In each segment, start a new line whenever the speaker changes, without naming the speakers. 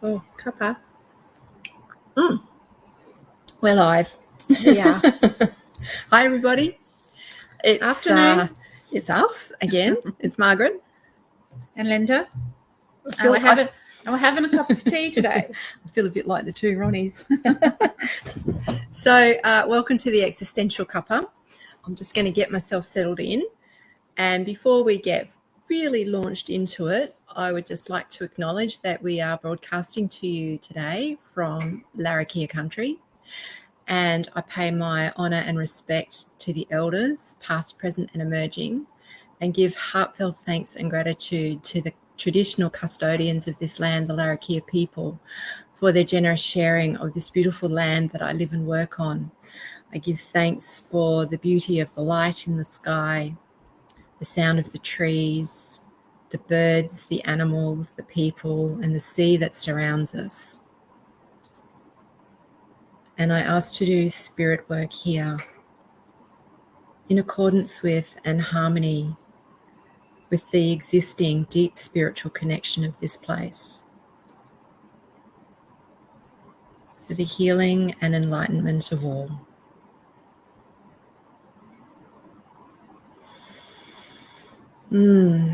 Oh, cuppa.
We're live.
Yeah.
Hi, everybody. It's
Afternoon.
It's us again. It's Margaret
And Linda.
I feel-
We're having a cup of tea today.
I feel a bit like the two Ronnies. So, welcome to the Existential Cuppa. I'm just going to get myself settled in, and before we get really launched into it, I would just like to acknowledge that we are broadcasting to you today from Larrakia country. And I pay my honour and respect to the elders, past, present and emerging, and give heartfelt thanks and gratitude to the traditional custodians of this land, the Larrakia people, for their generous sharing of this beautiful land that I live and work on. I give thanks for the beauty of the light in the sky, the sound of the trees, the birds, the animals, the people, and the sea that surrounds us. And I ask to do spirit work here in accordance with and harmony with the existing deep spiritual connection of this place, for the healing and enlightenment of all.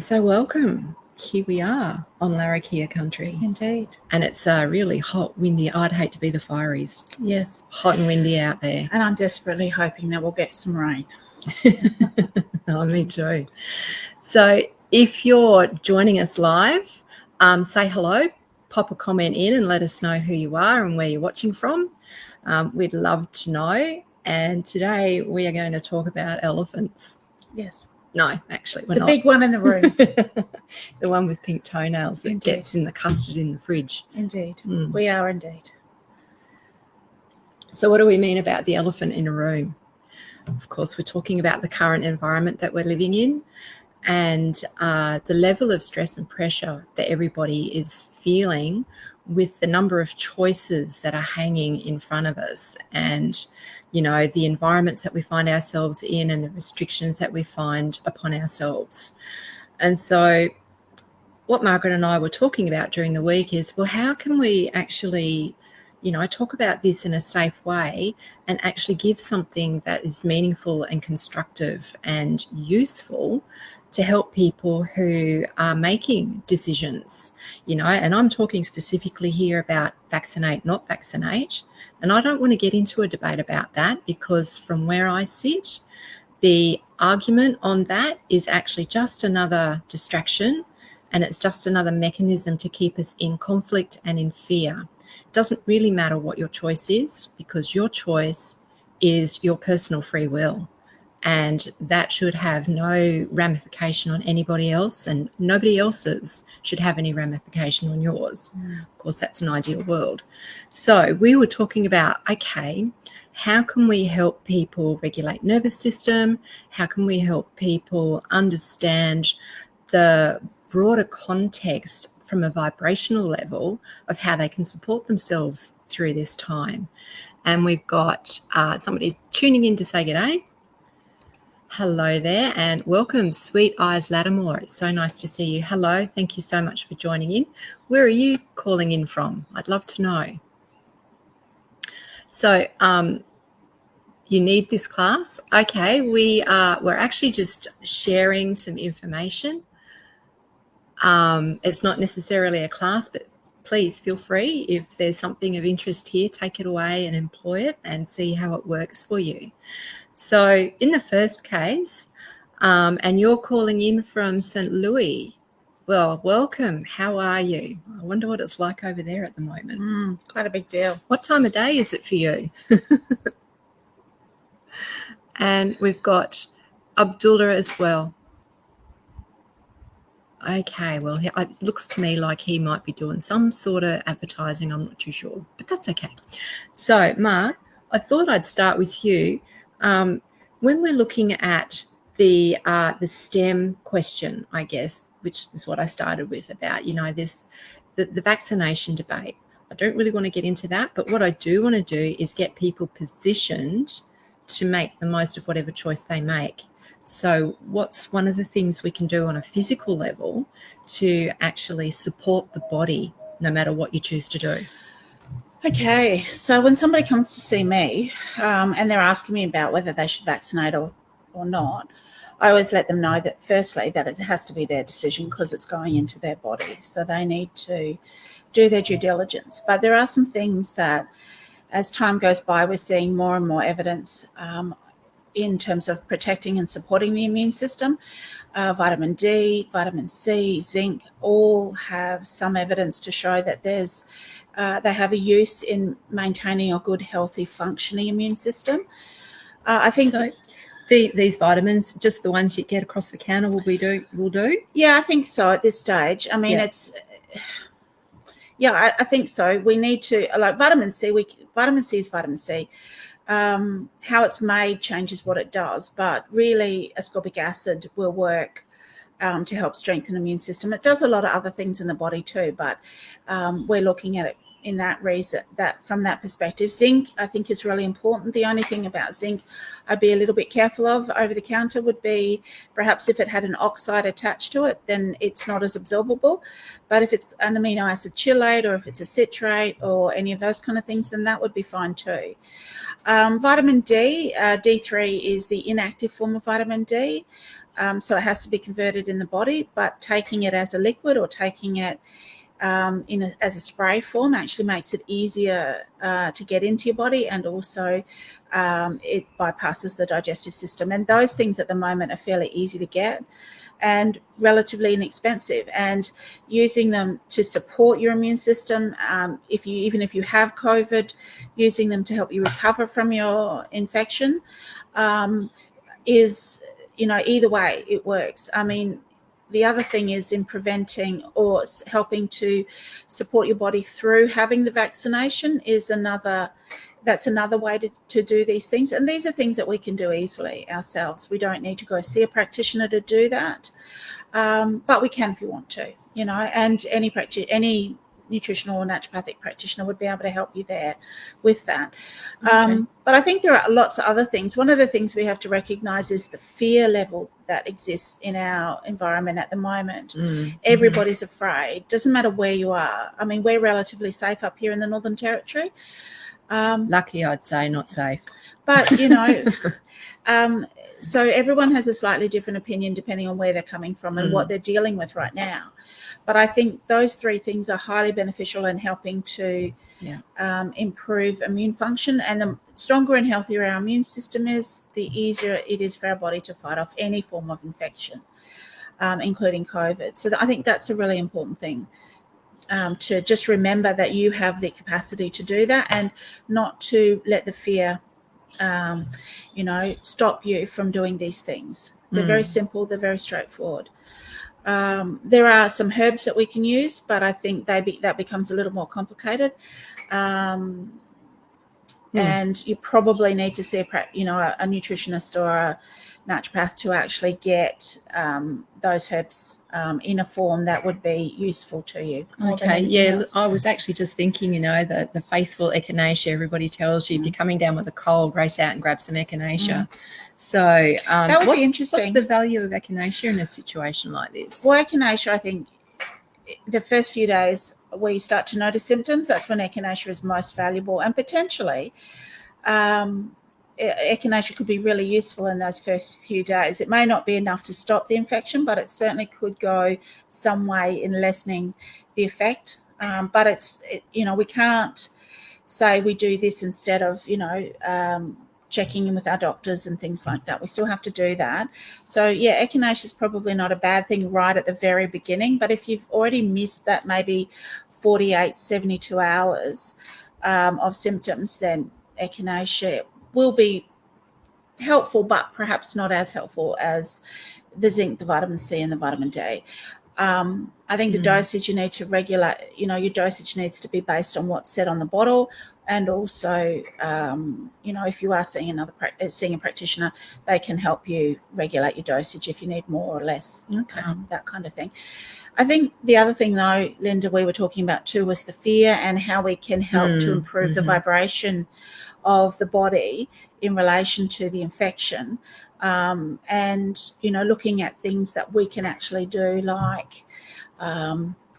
So welcome. Here we are on Larrakia country.
Indeed.
And it's really hot, windy. I'd hate to be the fireys.
Yes.
Hot and windy out there.
And I'm desperately hoping that we'll get some rain.
Oh, me too. So if you're joining us live, say hello, pop a comment in and let us know who you are and where you're watching from. We'd love to know. And today we are going to talk about elephants.
Yes.
No, actually, we're
The
not.
big one in the room.
The one with pink toenails that
Indeed.
gets in the custard in the fridge.
Indeed. We are indeed.
So what do we mean about the elephant in a room? Of course, we're talking about the current environment that we're living in and the level of stress and pressure that everybody is feeling with the number of choices that are hanging in front of us and, you know, the environments that we find ourselves in and the restrictions that we find upon ourselves. And so what Margaret and I were talking about during the week is, well, how can we actually, you know, talk about this in a safe way and actually give something that is meaningful and constructive and useful to help people who are making decisions, you know, and I'm talking specifically here about vaccinate, not vaccinate. And I don't want to get into a debate about that because from where I sit, the argument on that is actually just another distraction and it's just another mechanism to keep us in conflict and in fear. It doesn't really matter what your choice is because your choice is your personal free will. And that should have no ramification on anybody else and nobody else's should have any ramification on yours. Of course, that's an ideal world. So we were talking about, okay, how can we help people regulate nervous system? How can we help people understand the broader context from a vibrational level of how they can support themselves through this time? And we've got somebody tuning in to say g'day. Hello there and welcome, Sweet Eyes Lattimore. It's so nice to see you. Hello, thank you so much for joining in. Where are you calling in from? I'd love to know. So you need this class? Okay, we're actually just sharing some information. It's not necessarily a class, but please feel free. If there's something of interest here, take it away and employ it and see how it works for you. So in the first case, and you're calling in from St. Louis, well, welcome. How are you? I wonder what it's like over there at the moment.
Quite a big deal.
What time of day is it for you? And we've got Abdullah as well. Okay, well, it looks to me like he might be doing some sort of advertising. I'm not too sure, but that's okay. So, Mark, I thought I'd start with you. When we're looking at the STEM question, I guess, which is what I started with about, you know, the vaccination debate. I don't really want to get into that, but what I do want to do is get people positioned to make the most of whatever choice they make. So what's one of the things we can do on a physical level to actually support the body no matter what you choose to do?
Okay, so when somebody comes to see me and they're asking me about whether they should vaccinate or not, I always let them know that firstly that it has to be their decision because it's going into their body. So they need to do their due diligence. But there are some things that as time goes by, we're seeing more and more evidence in terms of protecting and supporting the immune system. Vitamin D, vitamin C, zinc, all have some evidence to show that they have a use in maintaining a good, healthy, functioning immune system. I think
so. These vitamins, just the ones you get across the counter, will do?
Yeah, I think so at this stage. I mean, I think so. We need to, like vitamin C, vitamin C is vitamin C. How it's made changes what it does, but really ascorbic acid will work to help strengthen the immune system. It does a lot of other things in the body too, but we're looking at it in that reason, that from that perspective. Zinc, I think, is really important. The only thing about zinc I'd be a little bit careful of over the counter would be perhaps if it had an oxide attached to it, then it's not as absorbable. But if it's an amino acid chelate or if it's a citrate or any of those kind of things, then that would be fine too. Vitamin D, D3 is the inactive form of vitamin D. So it has to be converted in the body, but taking it as a liquid or taking it as a spray form actually makes it easier to get into your body, and also it bypasses the digestive system. And those things at the moment are fairly easy to get and relatively inexpensive, and using them to support your immune system, even if you have COVID, using them to help you recover from your infection is, either way it works. I mean, the other thing is in preventing or helping to support your body through having the vaccination is another way to do these things. And these are things that we can do easily ourselves. We don't need to go see a practitioner to do that. But we can if you want to, and any nutritional or naturopathic practitioner would be able to help you there with that. Okay. But I think there are lots of other things. One of the things we have to recognize is the fear level that exists in our environment at the moment. Everybody's afraid. Doesn't matter where you are. I mean, we're relatively safe up here in the Northern Territory.
Lucky, I'd say, not safe.
But, so everyone has a slightly different opinion depending on where they're coming from and what they're dealing with right now. But I think those three things are highly beneficial in helping to improve immune function. And the stronger and healthier our immune system is, the easier it is for our body to fight off any form of infection, including COVID. So I think that's a really important thing. To just remember that you have the capacity to do that, and not to let the fear stop you from doing these things. They're very simple, they're very straightforward. There are some herbs that we can use, but I think that becomes a little more complicated. And you probably need to see a nutritionist or a naturopath to actually get those herbs in a form that would be useful to you.
Okay, yeah, I was actually just thinking, the faithful Echinacea, everybody tells you if you're coming down with a cold, race out and grab some Echinacea. So
that would be interesting.
What's the value of Echinacea in a situation like this?
Well, Echinacea, I think the first few days where you start to notice symptoms, that's when Echinacea is most valuable, and potentially Echinacea could be really useful in those first few days. It may not be enough to stop the infection, but it certainly could go some way in lessening the effect. But we can't say we do this instead of, checking in with our doctors and things like that. We still have to do that. So, Echinacea is probably not a bad thing right at the very beginning, but if you've already missed that maybe 48, 72 hours of symptoms, then Echinacea will be helpful, but perhaps not as helpful as the zinc, the vitamin C, and the vitamin D. I think the dosage you need to regulate, your dosage needs to be based on what's said on the bottle. And also, if you are seeing a practitioner, they can help you regulate your dosage if you need more or less, that kind of thing. I think the other thing, though, Linda, we were talking about too, was the fear and how we can help to improve the vibration of the body in relation to the infection. And, looking at things that we can actually do, like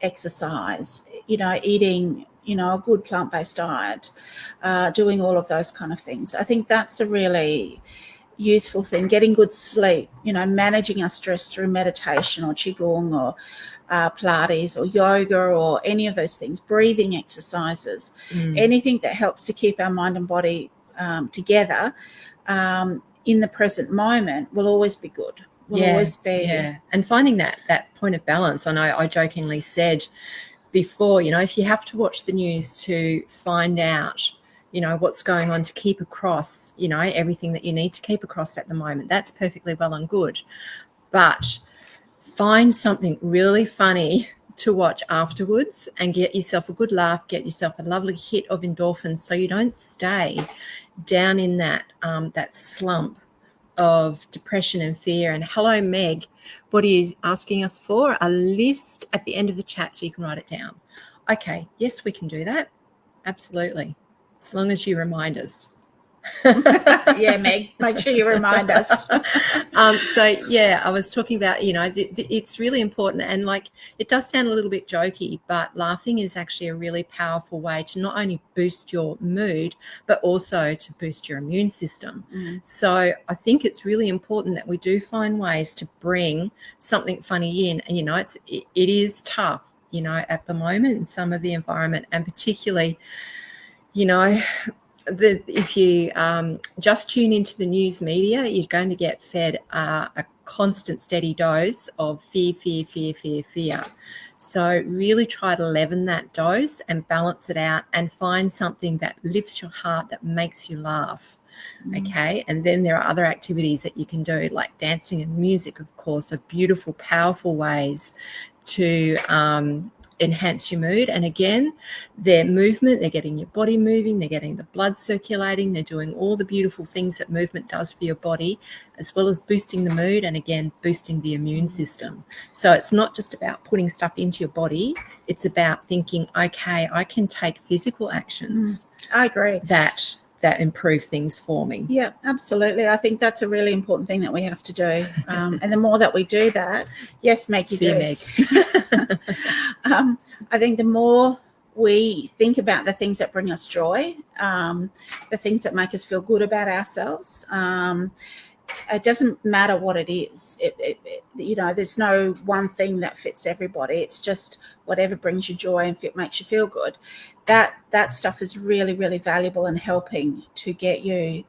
exercise, eating, a good plant-based diet, doing all of those kind of things. I think that's a really useful thing. Getting good sleep, managing our stress through meditation or qigong or Pilates or yoga or any of those things, breathing exercises, anything that helps to keep our mind and body together in the present moment will always be good. And
finding that point of balance. I know I jokingly said before, if you have to watch the news to find out what's going on, to keep across everything that you need to keep across at the moment, that's perfectly well and good, but find something really funny to watch afterwards and get yourself a good laugh, get yourself a lovely hit of endorphins, so you don't stay down in that slump of depression and fear. And hello, Meg, what are you asking us for? A list at the end of the chat so you can write it down. Okay, yes, we can do that. Absolutely. As long as you remind us.
Yeah, Meg, make sure you remind us.
I was talking about, it's really important, and it does sound a little bit jokey, but laughing is actually a really powerful way to not only boost your mood, but also to boost your immune system. So I think it's really important that we do find ways to bring something funny in. And, it is tough, at the moment in some of the environment, and particularly, if you just tune into the news media, you're going to get fed a constant, steady dose of fear. So really try to leaven that dose and balance it out and find something that lifts your heart, that makes you laugh. Okay. And then there are other activities that you can do, like dancing and music, of course, are beautiful, powerful ways to enhance your mood. And again, their movement, they're getting your body moving, they're getting the blood circulating, they're doing all the beautiful things that movement does for your body, as well as boosting the mood and, again, boosting the immune system. So it's not just about putting stuff into your body, it's about thinking, okay, I can take physical actions.
I agree.
That improve things for me.
Yeah, absolutely. I think that's a really important thing that we have to do. And the more that we do that, yes, Meg, you do.
Meg.
I think the more we think about the things that bring us joy, the things that make us feel good about ourselves, it doesn't matter what it is. There's no one thing that fits everybody. It's just whatever brings you joy and makes you feel good. That stuff is really, really valuable in helping to get you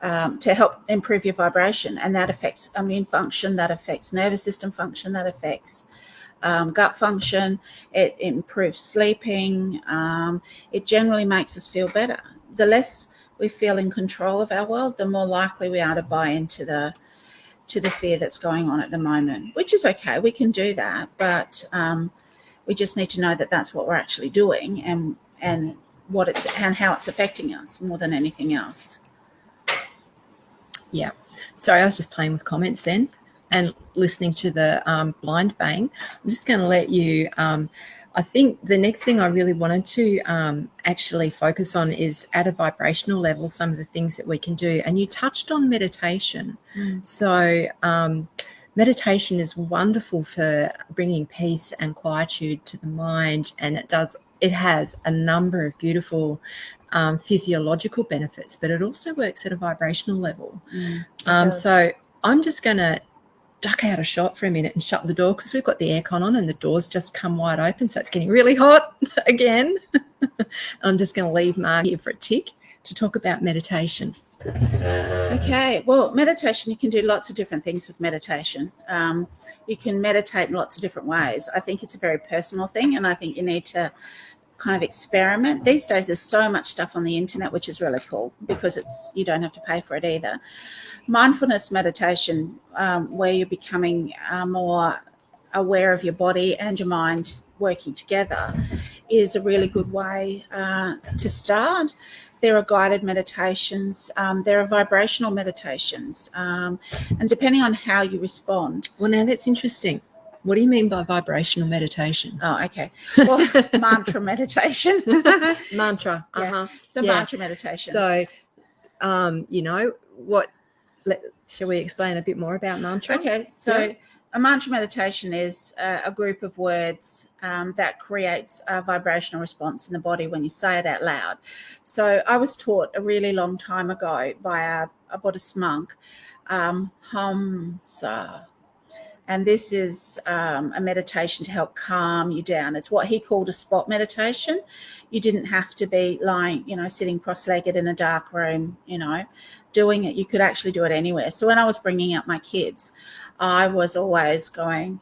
to help improve your vibration, and that affects immune function, that affects nervous system function, that affects gut function. It improves sleeping. It generally makes us feel better. The less we feel in control of our world, the more likely we are to buy into the fear that's going on at the moment, which is okay. We can do that, but we just need to know that that's what we're actually doing, and how it's affecting us more than anything else.
Yeah. Sorry, I was just playing with comments then and listening to the blind bang. I'm just going to let you. I think the next thing I really wanted to actually focus on is, at a vibrational level, some of the things that we can do. And you touched on meditation. So meditation is wonderful for bringing peace and quietude to the mind, and it has a number of beautiful physiological benefits, but it also works at a vibrational level. So I'm just going to duck out a shot for a minute and shut the door, because we've got the aircon on and the door's just come wide open, so it's getting really hot again. I'm just going to leave Marg here for a tick to talk about meditation.
Okay, well, meditation, you can do lots of different things with meditation. You can meditate in lots of different ways. I think it's a very personal thing, and I think you need to kind of experiment. These days there's so much stuff on the internet, which is really cool, because you don't have to pay for it either. Mindfulness meditation, where you're becoming more aware of your body and your mind working together, is a really good way to start. There are guided meditations, there are vibrational meditations, and depending on how you respond.
Well, now that's interesting. What do you mean by vibrational meditation?
Oh, okay. Well, mantra meditation.
Mantra.
Yeah. So mantra meditation.
So, shall we explain a bit more about mantra?
Okay. So a mantra meditation is a group of words that creates a vibrational response in the body when you say it out loud. So I was taught a really long time ago by a Buddhist monk, Hamsa. And this is a meditation to help calm you down. It's what he called a spot meditation. You didn't have to be lying, sitting cross-legged in a dark room, doing it. You could actually do it anywhere. So when I was bringing up my kids, I was always going,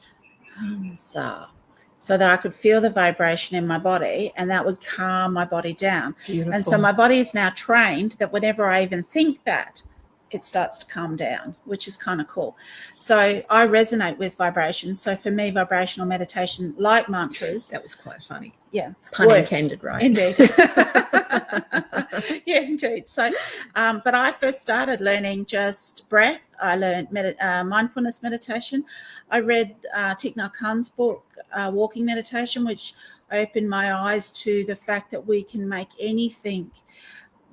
Hamsa, so that I could feel the vibration in my body, and that would calm my body down.
Beautiful.
And so my body is now trained that whenever I even think that, it starts to calm down, which is kind of cool. So I resonate with vibration. So for me, vibrational meditation, like mantras.
That was quite funny.
Yeah.
Pun intended, right?
Indeed. Yeah, indeed. So, but I first started learning just breath. I learned mindfulness meditation. I read Thich Nhat Hanh's book, Walking Meditation, which opened my eyes to the fact that we can make anything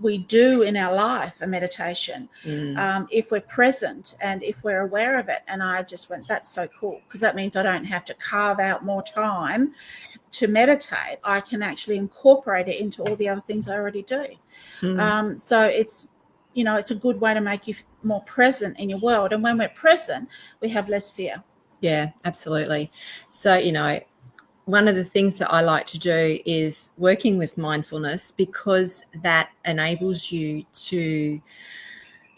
we do in our life a meditation, if we're present and if we're aware of it. And I just went, that's so cool, because that means I don't have to carve out more time to meditate. I can actually incorporate it into all the other things I already do. So it's it's a good way to make you more present in your world, and when we're present we have less fear.
Yeah, absolutely. So one of the things that I like to do is working with mindfulness, because that enables you to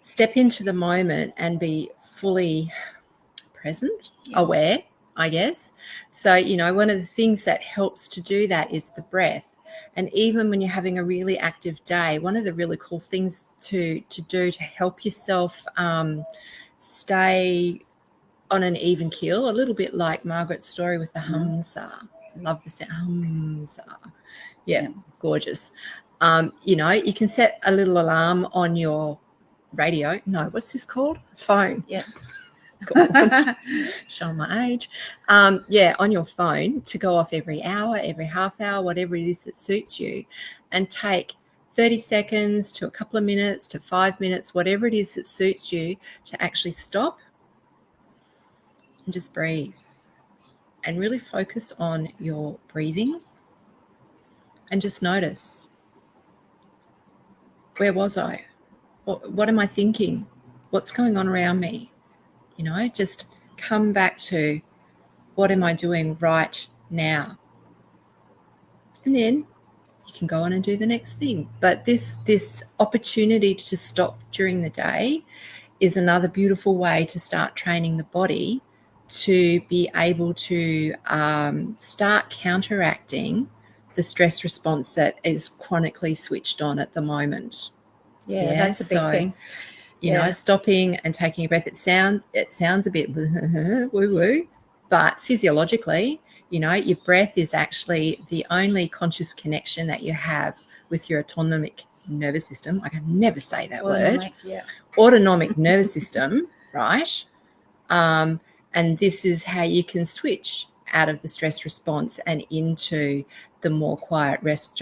step into the moment and be fully present, aware, I guess. So, one of the things that helps to do that is the breath. And even when you're having a really active day, one of the really cool things to do to help yourself stay on an even keel, a little bit like Margaret's story with the Hamsa. Love the sound. Hamsa. Yeah, gorgeous. You can set a little alarm on your radio. No, what's this called? Phone.
Yeah.
Showing my age. On your phone to go off every hour, every half hour, whatever it is that suits you, and take 30 seconds to a couple of minutes to 5 minutes, whatever it is that suits you, to actually stop and just breathe. And really focus on your breathing and just notice, where was I? What am I thinking? What's going on around me? Just come back to, what am I doing right now? And then you can go on and do the next thing. But this opportunity to stop during the day is another beautiful way to start training the body to be able to start counteracting the stress response that is chronically switched on at the moment.
Yeah, that's a big thing.
Stopping and taking a breath. It sounds a bit woo-woo, but physiologically, your breath is actually the only conscious connection that you have with your autonomic nervous system. I can never say that word.
Yeah.
Autonomic nervous system, right? And this is how you can switch out of the stress response and into the more quiet rest,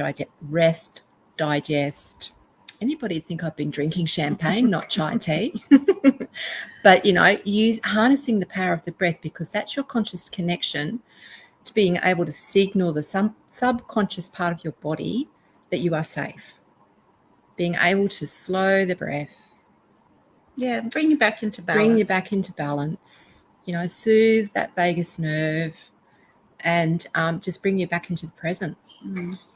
digest. Anybody think I've been drinking champagne, not chai tea? But, harnessing the power of the breath, because that's your conscious connection to being able to signal the subconscious part of your body that you are safe. Being able to slow the breath.
Yeah, bring you back into balance.
Bring you back into balance. Soothe that vagus nerve, and just bring you back into the present.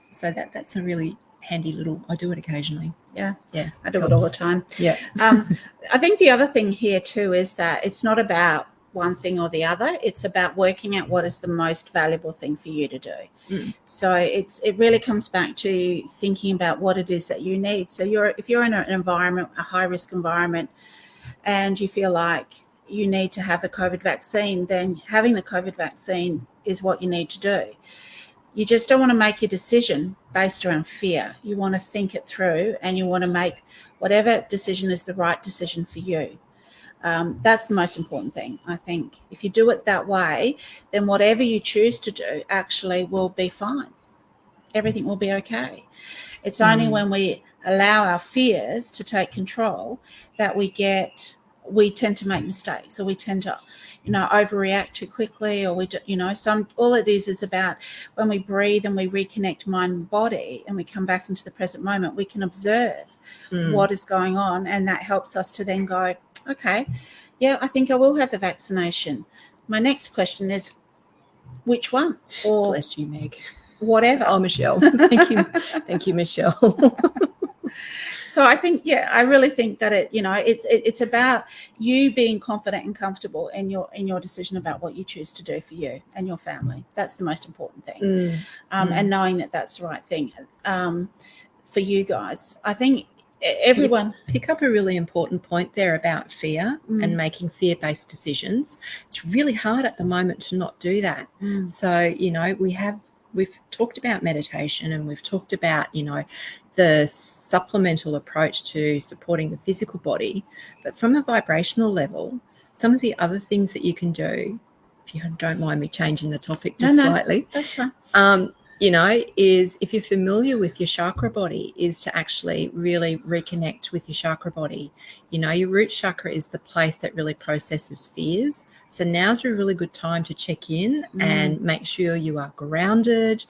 So that's a really handy little, I do it occasionally.
Yeah. I do
helps.
it all the time.
Yeah.
I think the other thing here too is that it's not about one thing or the other. It's about working out what is the most valuable thing for you to do. So it really comes back to thinking about what it is that you need. So if you're in an environment, a high risk environment, and you feel like you need to have the COVID vaccine, then having the COVID vaccine is what you need to do. You just don't want to make your decision based around fear. You want to think it through, and you want to make whatever decision is the right decision for you. That's the most important thing, I think. If you do it that way, then whatever you choose to do actually will be fine. Everything will be okay. It's only when we allow our fears to take control that we get we tend to make mistakes, or we tend to, overreact too quickly, or all it is about when we breathe and we reconnect mind and body and we come back into the present moment, we can observe what is going on, and that helps us to then go, okay, yeah, I think I will have the vaccination. My next question is, which one? Or
bless you, Meg.
Whatever.
Oh, Michelle. Thank you, Michelle.
So I think, I really think that it's about you being confident and comfortable in your decision about what you choose to do for you and your family. That's the most important thing. And knowing that that's the right thing for you guys. I think everyone...
You pick up a really important point there about fear and making fear-based decisions. It's really hard at the moment to not do that. So, we've talked about meditation, and we've talked about, the supplemental approach to supporting the physical body. But from a vibrational level, some of the other things that you can do, if you don't mind me changing the topic slightly.
That's fine.
Is if you're familiar with your chakra body, is to actually really reconnect with your chakra body. Your root chakra is the place that really processes fears. So now's a really good time to check in and make sure you are grounded,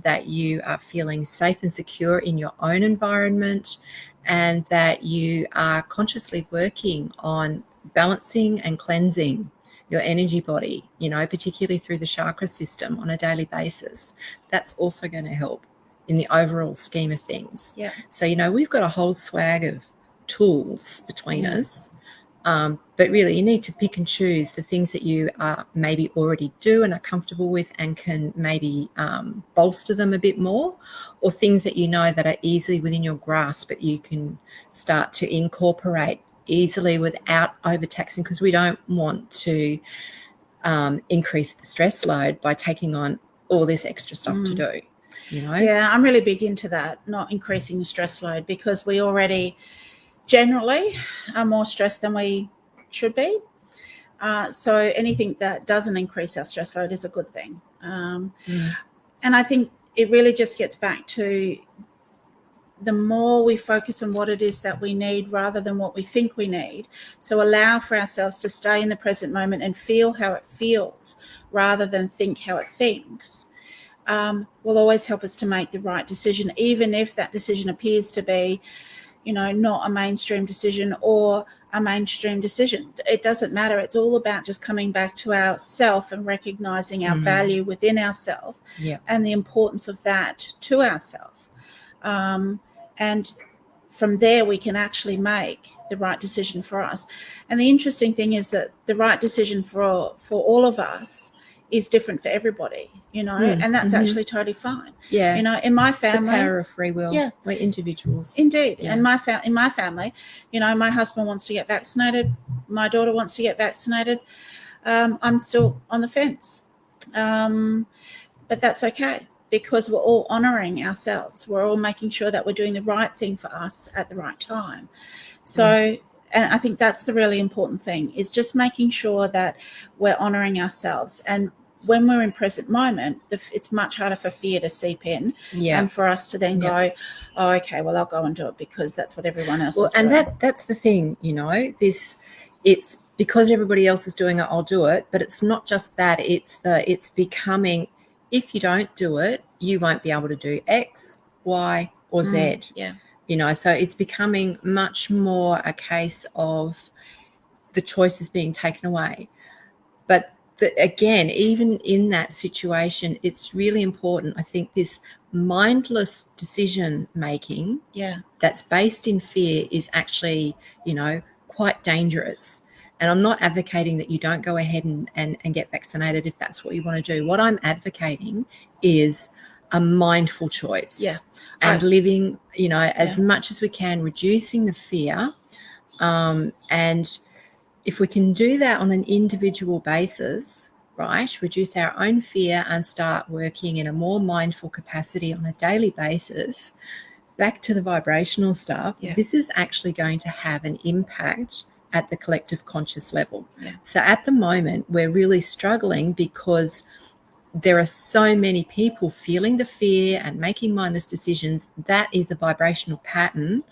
that you are feeling safe and secure in your own environment, and that you are consciously working on balancing and cleansing your energy body, particularly through the chakra system on a daily basis. That's also going to help in the overall scheme of things.
Yeah.
So, we've got a whole swag of tools between us, but really you need to pick and choose the things that you maybe already do and are comfortable with and can maybe bolster them a bit more, or things that that are easily within your grasp that you can start to incorporate easily without overtaxing, because we don't want to increase the stress load by taking on all this extra stuff to do.
Yeah, I'm really big into that, not increasing the stress load, because we already generally are more stressed than we should be. So anything that doesn't increase our stress load is a good thing. And I think it really just gets back to the more we focus on what it is that we need rather than what we think we need. So allow for ourselves to stay in the present moment and feel how it feels rather than think how it thinks, will always help us to make the right decision, even if that decision appears to be, not a mainstream decision or a mainstream decision. It doesn't matter. It's all about just coming back to ourself and recognizing our value within ourselves and the importance of that to ourselves. And from there, we can actually make the right decision for us. And the interesting thing is that the right decision for all of us is different for everybody, and that's actually totally fine. Yeah. In my family,
it's the power of free will. Yeah. We're individuals.
Indeed. Yeah. And in my family, my husband wants to get vaccinated. My daughter wants to get vaccinated. I'm still on the fence. But that's okay, because we're all honoring ourselves. We're all making sure that we're doing the right thing for us at the right time. So, and I think that's the really important thing, is just making sure that we're honoring ourselves. And when we're in present moment, it's much harder for fear to seep in and for us to then go, oh, okay, well, I'll go and do it because that's what everyone else is doing.
And that's the thing, it's because everybody else is doing it, I'll do it. But it's not just that, it's becoming, if you don't do it, you won't be able to do X, Y, or Z. So it's becoming much more a case of the choices being taken away. But again, even in that situation, it's really important. I think this mindless decision making that's based in fear is actually, quite dangerous. And I'm not advocating that you don't go ahead and get vaccinated if that's what you want to do. What I'm advocating is a mindful choice and living, as much as we can, reducing the fear. And if we can do that on an individual basis, right, reduce our own fear and start working in a more mindful capacity on a daily basis, back to the vibrational stuff, this is actually going to have an impact at the collective conscious level. So at the moment, we're really struggling because there are so many people feeling the fear and making mindless decisions. That is a vibrational pattern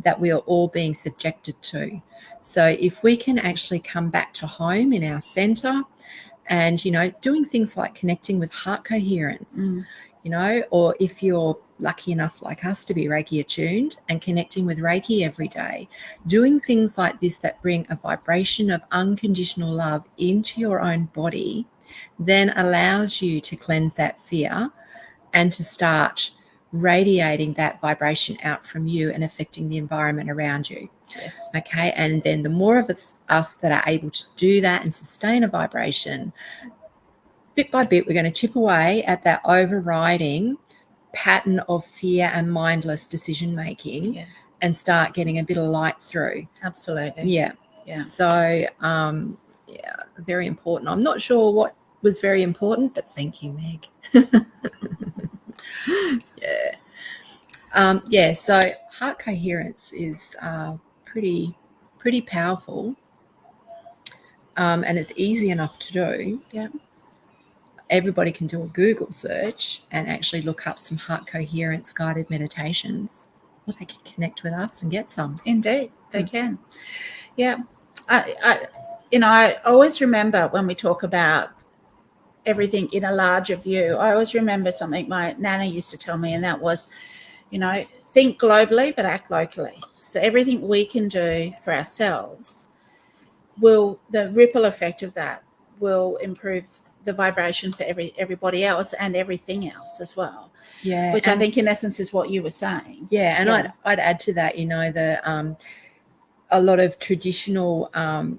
that we are all being subjected to. So if we can actually come back to home in our center and, doing things like connecting with heart coherence, or if you're lucky enough like us to be Reiki attuned and connecting with Reiki every day, doing things like this that bring a vibration of unconditional love into your own body, then allows you to cleanse that fear and to start radiating that vibration out from you and affecting the environment around you.
Yes.
Okay. And then the more of us that are able to do that and sustain a vibration, bit by bit, we're going to chip away at that overriding pattern of fear and mindless decision making and start getting a bit of light through.
Absolutely.
Yeah. So, very important. I'm not sure what was very important, but thank you, Meg. So heart coherence is pretty powerful, and it's easy enough to do.
Yeah.
Everybody can do a Google search and actually look up some heart coherence guided meditations, or they can connect with us and get some.
Indeed, they can. Yeah. I always remember when we talk about everything in a larger view, I always remember something my nana used to tell me, and that was, think globally but act locally. So everything we can do for ourselves the ripple effect of that will improve the vibration for everybody else and everything else as well.
Yeah.
Which I think in essence is what you were saying.
Yeah. And I'd add to that, a lot of traditional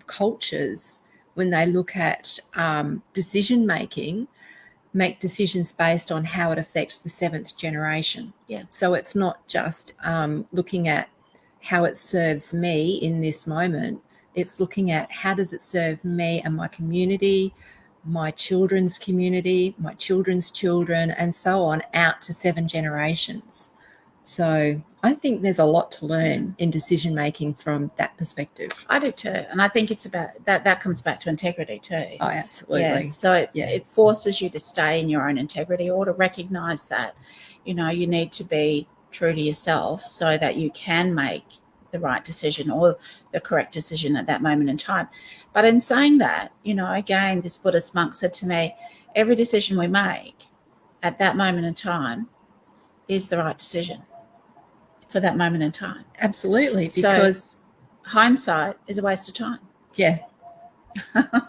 cultures, when they look at decision making, make decisions based on how it affects the seventh generation.
Yeah.
So it's not just looking at how it serves me in this moment. It's looking at how does it serve me and my community, my children's community, my children's children, and so on, out to 7 generations. So I think there's a lot to learn in decision making from that perspective.
I do too. And I think it's about that comes back to integrity too.
Oh, absolutely.
Yeah. So it forces you to stay in your own integrity, or to recognize that, you need to be true to yourself so that you can make the right decision or the correct decision at that moment in time. But in saying that, again, this Buddhist monk said to me, every decision we make at that moment in time is the right decision for that moment in time.
Absolutely. Because
so hindsight is a waste of time.
Yeah.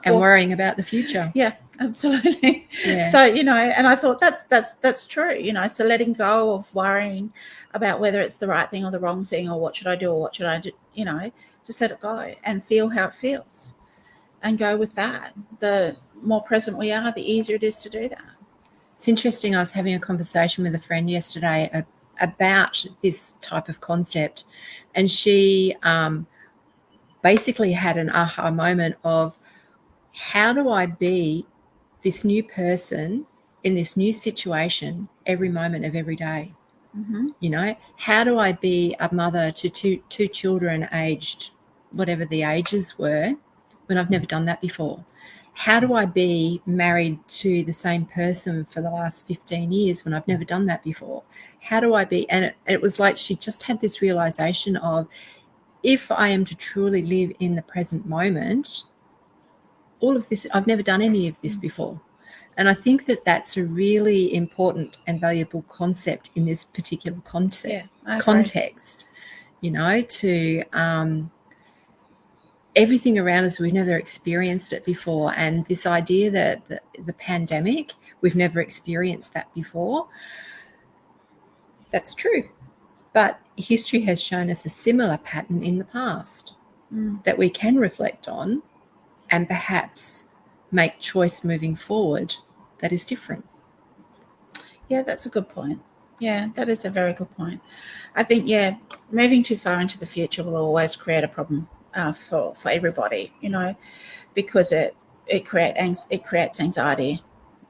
And worrying about the future.
Yeah, absolutely.
Yeah.
So, and I thought that's true, so letting go of worrying about whether it's the right thing or the wrong thing, or what should I do or what should I do, just let it go and feel how it feels and go with that. The more present we are, the easier it is to do that.
It's interesting. I was having a conversation with a friend yesterday about this type of concept, and she basically had an aha moment of, how do I be this new person in this new situation every moment of every day?
Mm-hmm.
How do I be a mother to two children aged whatever the ages were when I've never done that before? How do I be married to the same person for the last 15 years when I've never done that before? How do I be? And it was like she just had this realization of, if I am to truly live in the present moment, all of this, I've never done any of this before. And I think that that's a really important and valuable concept in this particular context, to everything around us, we've never experienced it before. And this idea that the pandemic, we've never experienced that before, that's true. But history has shown us a similar pattern in the past that we can reflect on and perhaps make choice moving forward that is different.
Yeah, that's a good point. Yeah, that is a very good point. I think, moving too far into the future will always create a problem for everybody, because it creates anxiety,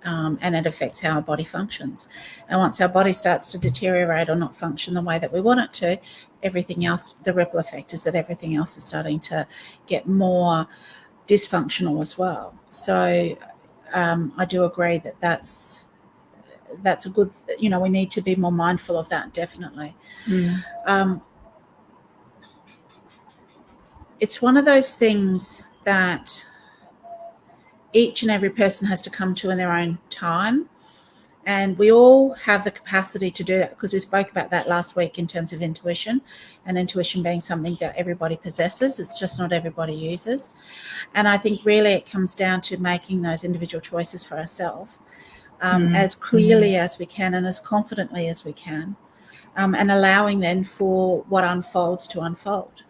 and it affects how our body functions. And once our body starts to deteriorate or not function the way that we want it to, everything else, the ripple effect is that everything else is starting to get more dysfunctional as well. So I do agree that that's a good, we need to be more mindful of that, definitely. It's one of those things that each and every person has to come to in their own time. And we all have the capacity to do that, because we spoke about that last week in terms of intuition, and intuition being something that everybody possesses. It's just not everybody uses. And I think really it comes down to making those individual choices for ourselves as clearly as we can and as confidently as we can, and allowing then for what unfolds to unfold.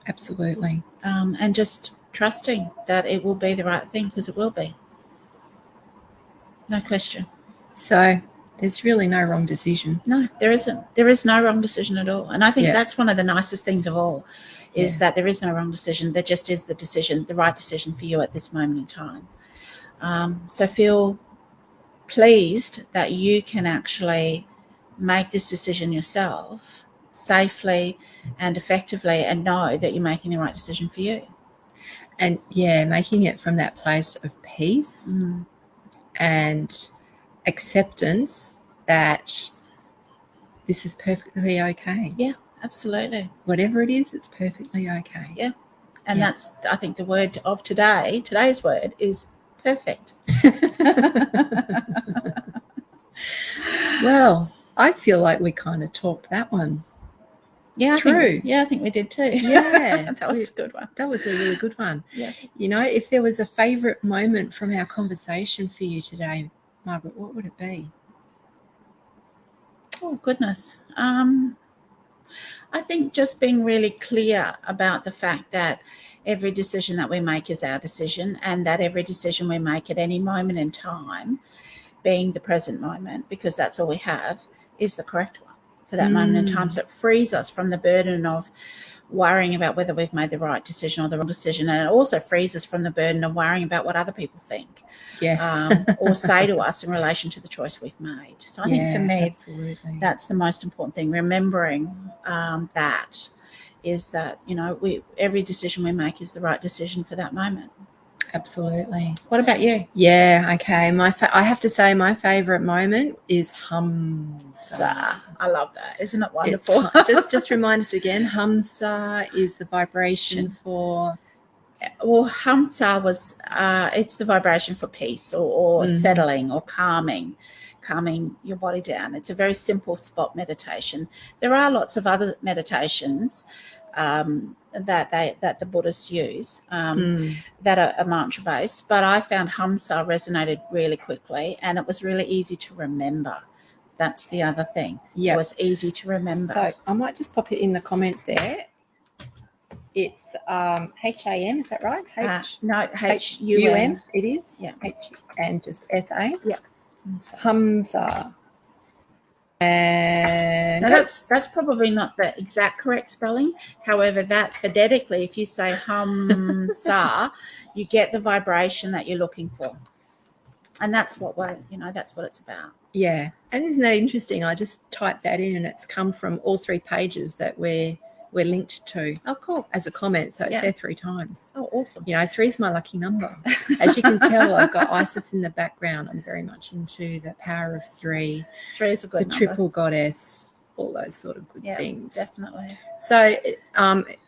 Absolutely.
And just trusting that it will be the right thing, because it will be. No question.
So there's really no wrong decision.
No, there isn't. There is no wrong decision at all. And I think that's one of the nicest things of all, is that there is no wrong decision. There just is the right decision for you at this moment in time. So feel pleased that you can actually make this decision yourself safely and effectively, and know that you're making the right decision for you.
And making it from that place of peace and acceptance that this is perfectly okay.
Yeah, absolutely.
Whatever it is, it's perfectly okay.
Yeah. And that's, I think, the word of today. Today's word is perfect.
Well, I feel like we kind of talked that one through.
I think we did too.
Yeah.
That was a good one.
That was a really good one.
Yeah.
If there was a favourite moment from our conversation for you today, Margaret, what would it be?
Oh, goodness. I think just being really clear about the fact that every decision that we make is our decision, and that every decision we make at any moment in time, being the present moment, because that's all we have, is the correct one for that moment in time. So it frees us from the burden of worrying about whether we've made the right decision or the wrong decision. And it also frees us from the burden of worrying about what other people think or say to us in relation to the choice we've made. So I think for me, absolutely, that's the most important thing, remembering that is that, every decision we make is the right decision for that moment.
Absolutely.
What about you?
Yeah, okay. I have to say my favourite moment is Hamsa.
I love that. Isn't it wonderful?
Just remind us again, Hamsa is the vibration for...
Well, Hamsa was, it's the vibration for peace or settling or calming your body down. It's a very simple spot meditation. There are lots of other meditations that the Buddhists use that are mantra based, but I found Hamsa resonated really quickly, and it was really easy to remember. That's the other thing. It was easy to remember.
So I might just pop it in the comments there. It's HAM, is that right?
No, HUM.
It is.
Yeah.
And just SA.
Yeah.
Hamsa. And
now that's probably not the exact correct spelling. However, that phonetically, if you say Hamsa, you get the vibration that you're looking for, and that's what that's what it's about.
Yeah, and isn't that interesting? I just typed that in, and it's come from all 3 pages that we're linked to.
Oh, cool.
As a comment, so it's there 3 times.
Oh, awesome.
3 is my lucky number. As you can tell, I've got Isis in the background. I'm very much into the power of 3.
3 is a good number.
The triple goddess, all those sort of good things.
Definitely.
So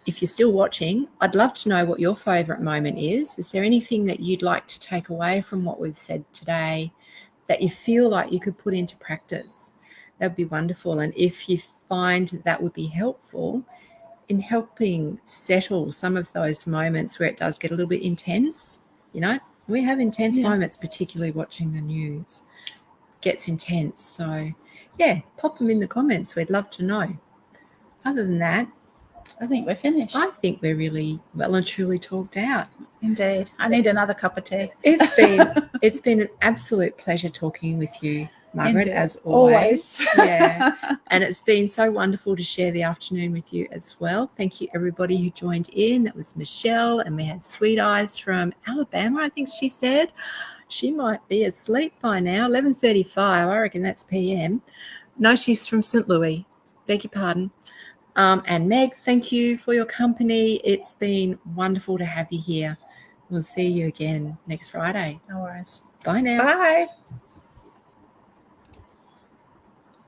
if you're still watching, I'd love to know what your favourite moment is. Is there anything that you'd like to take away from what we've said today that you feel like you could put into practice? That would be wonderful. And if you find that would be helpful in helping settle some of those moments where it does get a little bit intense, we have intense moments, particularly watching the news. Gets intense. So, pop them in the comments. We'd love to know. Other than that,
I think we're finished.
I think we're really well and truly talked out.
Indeed. I need another cup of tea.
It's been an absolute pleasure talking with you, Margaret, as always. And it's been so wonderful to share the afternoon with you as well. Thank you, everybody who joined in. That was Michelle, and we had Sweet Eyes from Alabama, I think she said. She might be asleep by now, 11:35. I reckon that's PM. No, she's from St. Louis. Beg your pardon. And Meg, thank you for your company. It's been wonderful to have you here. We'll see you again next Friday.
No worries.
Bye now.
Bye.